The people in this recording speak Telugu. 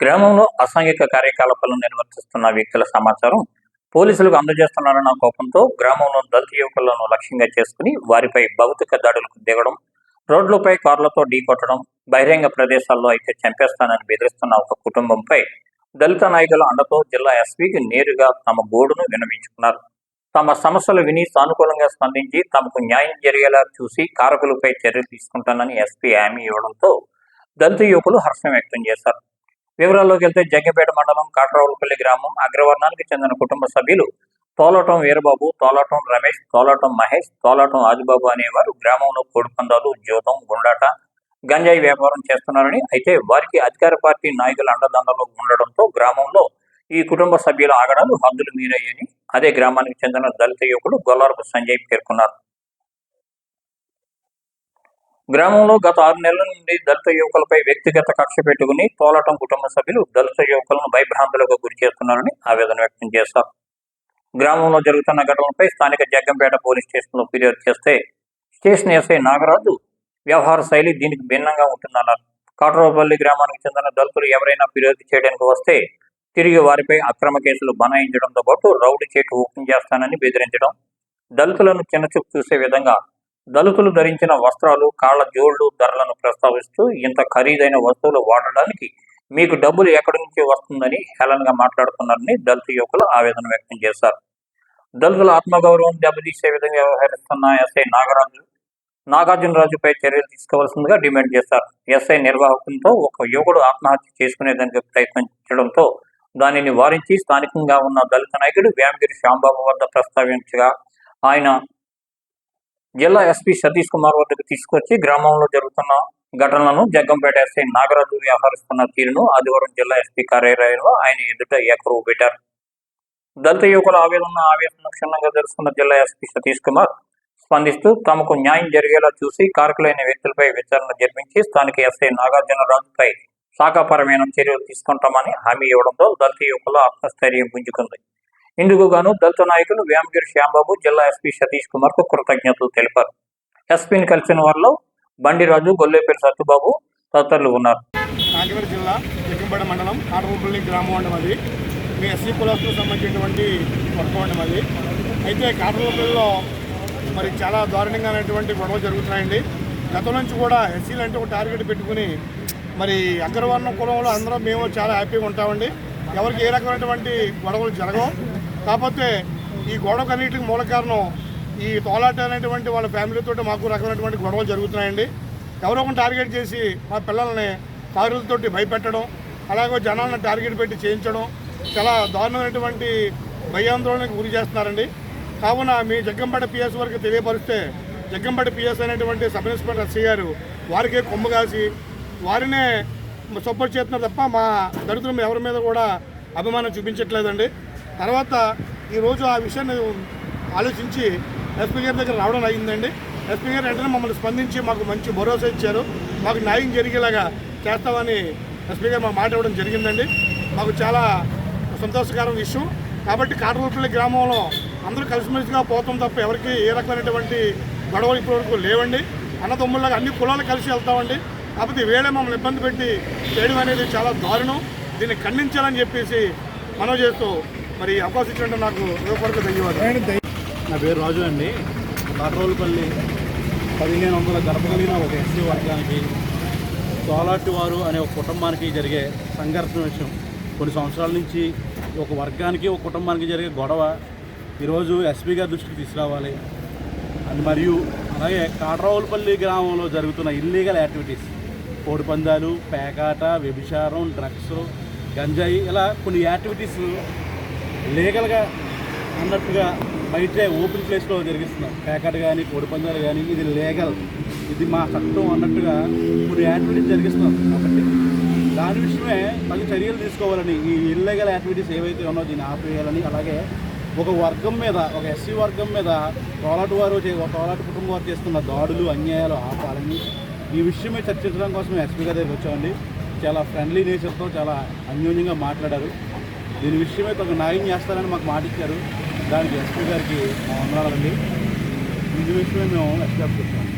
గ్రామంలో అసాంఘిక కార్యకలాపాలను నిర్వర్తిస్తున్న వ్యక్తుల సమాచారం పోలీసులకు అందజేస్తున్నారన్న కోపంతో గ్రామంలో దళిత యువకులను లక్ష్యంగా చేసుకుని వారిపై భౌతిక దాడులకు దిగడం, రోడ్లపై కార్లతో ఢీకొట్టడం, బహిరంగ ప్రదేశాల్లో అయితే చంపేస్తానని బెదిరిస్తున్న ఒక కుటుంబంపై దళిత నాయకుల అండతో జిల్లా ఎస్పీకి నేరుగా తమ గోడును విన్నవించుకున్నారు. తమ సమస్యలు విని సానుకూలంగా స్పందించి తమకు న్యాయం జరిగేలా చూసి కారకులపై చర్యలు తీసుకుంటానని ఎస్పీ హామీ ఇవ్వడంతో దళిత యువకులు హర్షం వ్యక్తం చేశారు. వివరాల్లోకి వెళ్తే జగ్గంపేట మండలం కాట్రావులపల్లి గ్రామం అగ్రవర్ణానికి చెందిన కుటుంబ సభ్యులు తోలాటం వీరబాబు, తోలాటం రమేష్, తోలాటం మహేష్, తోలాటం ఆదిబాబు అనేవారు గ్రామంలో కోడిపందాలు, జూదం, గుండాట, గంజాయి వ్యాపారం చేస్తున్నారని, అయితే వారికి అధికార పార్టీ నాయకుల అండదండలు ఉండడంతో గ్రామంలో ఈ కుటుంబ సభ్యుల ఆగడాలు హద్దులు మీరాయని అదే గ్రామానికి చెందిన దళిత యువకుడు గొల్లారపు సంజయ్ పేర్కొన్నారు. గ్రామంలో గత 6 నెలల నుండి దళిత యువకులపై వ్యక్తిగత కక్ష పెట్టుకుని తోలాటం కుటుంబ సభ్యులు దళిత యువకులను భయభ్రాంతులకు గురి చేస్తున్నారని ఆవేదన వ్యక్తం చేశారు. గ్రామంలో జరుగుతున్న ఘటనలపై స్థానిక జగ్గంపేట పోలీస్ స్టేషన్లో ఫిర్యాదు చేస్తే స్టేషన్ ఎస్ఐ నాగరాజు వ్యవహార శైలి దీనికి భిన్నంగా ఉంటుందన్నారు. కాట్రావుపల్లి గ్రామానికి చెందిన దళితులు ఎవరైనా ఫిర్యాదు చేయడానికి వస్తే తిరిగి వారిపై అక్రమ కేసులు బనాయించడంతో పాటు రౌడీ చేటు ఓపెన్ చేస్తానని బెదిరించడం, దళితులను చిన్నచూపు చూసే విధంగా దళితులు ధరించిన వస్త్రాలు, కాళ్ల జోళ్లు ధరలను ప్రస్తావిస్తూ ఇంత ఖరీదైన వస్తువులు వాడడానికి మీకు డబ్బులు ఎక్కడి నుంచి వస్తుందని హేళనగా మాట్లాడుతున్నారని దళిత యువకులు ఆవేదన వ్యక్తం చేశారు. దళితుల ఆత్మగౌరవం దెబ్బతీసే విధంగా వ్యవహరిస్తున్న ఎస్ఐ నాగార్జునరాజుపై చర్యలు తీసుకోవాల్సిందిగా డిమాండ్ చేశారు. ఎస్ఐ నిర్వాహకంతో ఒక యువకుడు ఆత్మహత్య చేసుకునేదానికి ప్రయత్నించడంతో దానిని వారించి స్థానికంగా ఉన్న దళిత నాయకుడు వేమగిరి శ్యాంబాబు వద్ద ప్రస్తావించగా ఆయన జిల్లా ఎస్పీ సతీష్ కుమార్ వద్దకు తీసుకొచ్చి గ్రామంలో జరుగుతున్న ఘటనలను జగ్గంపేట ఎస్ఐ నాగరాజు వ్యవహరిస్తున్న తీరును ఆదివారం జిల్లా ఎస్పీ కార్యాలయంలో ఆయన ఎదుట ఏకరువు పెట్టారు. దళిత యువకుల ఆవేదన క్షుణ్ణంగా తెలుసుకున్న జిల్లా ఎస్పీ సతీష్ కుమార్ స్పందిస్తూ తమకు న్యాయం జరిగేలా చూసి కారకులైన వ్యక్తులపై విచారణ జరిపించి స్థానిక ఎస్ఐ నాగార్జునరాజుపై శాఖాపరమైన చర్యలు తీసుకుంటామని హామీ ఇవ్వడంతో దళిత యువకుల ఆత్మస్థైర్యం పుంజుకుంది. ఇందుకు గాను దళిత నాయకులు వేమగిరి శ్యాంబాబు జిల్లా ఎస్పీ సతీష్ కుమార్ కు కృతజ్ఞతలు తెలిపారు. ఎస్పీని కలిసిన వారిలో బండిరాజు, గొల్లేపల్లి సత్తుబాబు తదితరులు ఉన్నారు. కాకినాడ జిల్లా జగ్గంపేట మండలం కాట్రావుపల్లి గ్రామం అండి అది. మీ ఎస్సీ కులాలకు సంబంధించినటువంటి వర్గం అండి అది. అయితే కాట్రావుపల్లిలో మరి చాలా దారుణంగానటువంటి గొడవలు జరుగుతున్నాయండి. గతం నుంచి కూడా ఎస్సీలు అంటే ఒక టార్గెట్ పెట్టుకుని మరి అగ్రవర్ణ కులంలో అందరం మేము చాలా హ్యాపీగా ఉంటామండి. ఎవరికి ఏ రకమైనటువంటి గొడవలు జరగవు. కాకపోతే ఈ గొడవకన్నిటికి మూల కారణం ఈ తోలాట అనేటువంటి వాళ్ళ ఫ్యామిలీతో మాకు రకమైనటువంటి గొడవలు జరుగుతున్నాయండి. ఎవరో ఒకటి టార్గెట్ చేసి మా పిల్లల్ని కారులతోటి భయపెట్టడం, అలాగే జనాలను టార్గెట్ పెట్టి చేయించడం చాలా దారుణమైనటువంటి భయాందోళనకు గురి చేస్తున్నారండి. కావున మీ జగ్గంపేట పిఎస్ వరకు తెలియపరిస్తే జగ్గంపేట పిఎస్ అనేటువంటి సబ్ ఇన్స్పెక్టర్ ఎస్సీ గారు వారికే కొమ్ము కాసి వారినే సపోర్ట్ చేస్తున్నారు తప్ప మా దళితులు ఎవరి మీద కూడా అభిమానం చూపించట్లేదండి. తర్వాత ఈరోజు ఆ విషయాన్ని ఆలోచించి ఎస్పీ గారి దగ్గర రావడం అయిందండి. ఎస్పీ గారు వెంటనే మమ్మల్ని స్పందించి మాకు మంచి భరోసా ఇచ్చారు. మాకు న్యాయం జరిగేలాగా చేస్తామని ఎస్పీ గారు మాకు మాట ఇవ్వడం జరిగిందండి. మాకు చాలా సంతోషకరం విషయం. కాబట్టి కాట్రావుపల్లి గ్రామంలో అందరూ కలిసిమెలిసిగా పోతాం తప్ప ఎవరికి ఏ రకమైనటువంటి గొడవలు ఇప్పటివరకు లేవండి. అన్నదమ్ముల్లాగా అన్ని కులాలు కలిసి వెళ్తామండి. కాకపోతే వేళ మమ్మల్ని ఇబ్బంది పెట్టి చేయడం అనేది చాలా దారుణం. దీన్ని ఖండించాలని చెప్పేసి మనం చేస్తూ మరి అవకాశం ఇచ్చినట్టు నాకు హృదయపూర్వక ధన్యవాదాలు. నా పేరు రాజు అండి. కాట్రావులపల్లి 1500 గడప కలిగిన ఒక ఎస్సీ వర్గానికి తోలాటి వారు అనే ఒక కుటుంబానికి జరిగే సంఘర్షణ విషయం కొన్ని సంవత్సరాల నుంచి ఒక వర్గానికి ఒక కుటుంబానికి జరిగే గొడవ ఈరోజు ఎస్పీ గారి దృష్టికి తీసుకురావాలి. అది మరియు అలాగే కాట్రావులపల్లి గ్రామంలో జరుగుతున్న ఇల్లీగల్ యాక్టివిటీస్, కోడిపందాలు, పేకాట, వ్యభిచారం, డ్రగ్స్, గంజాయి, ఇలా కొన్ని యాక్టివిటీస్ లీగల్గా అన్నట్టుగా బయటే ఓపెన్ ప్లేస్లో జరిగిస్తున్నాం. పేకాట కానీ కోడిపందాలు కానీ ఇది లీగల్, ఇది మా చట్టం అన్నట్టుగా కొన్ని యాక్టివిటీస్ జరిగిస్తున్నాం. కాబట్టి దాని విషయమే మళ్ళీ చర్యలు తీసుకోవాలని, ఈ ఇల్లీగల్ యాక్టివిటీస్ ఏవైతే ఉన్నాయో దీన్ని ఆపేయాలని, అలాగే ఒక వర్గం మీద, ఒక ఎస్సీ వర్గం మీద తోలాటి కుటుంబం వారు చేస్తున్న దాడులు, అన్యాయాలు ఆపాలని ఈ విషయమే చర్చించడం కోసం ఎస్పీ గారి దగ్గరికి వచ్చామండి. చాలా ఫ్రెండ్లీ నేచర్తో చాలా అన్యోన్యంగా మాట్లాడారు. దీని విషయమే తగు న్యాయం చేస్తారని మాకు మాట ఇచ్చారు. దానికి ఎస్పీ గారికి వందనాలండి. ఈ విషయమే మేము ఎస్పీ గారికి వచ్చాము.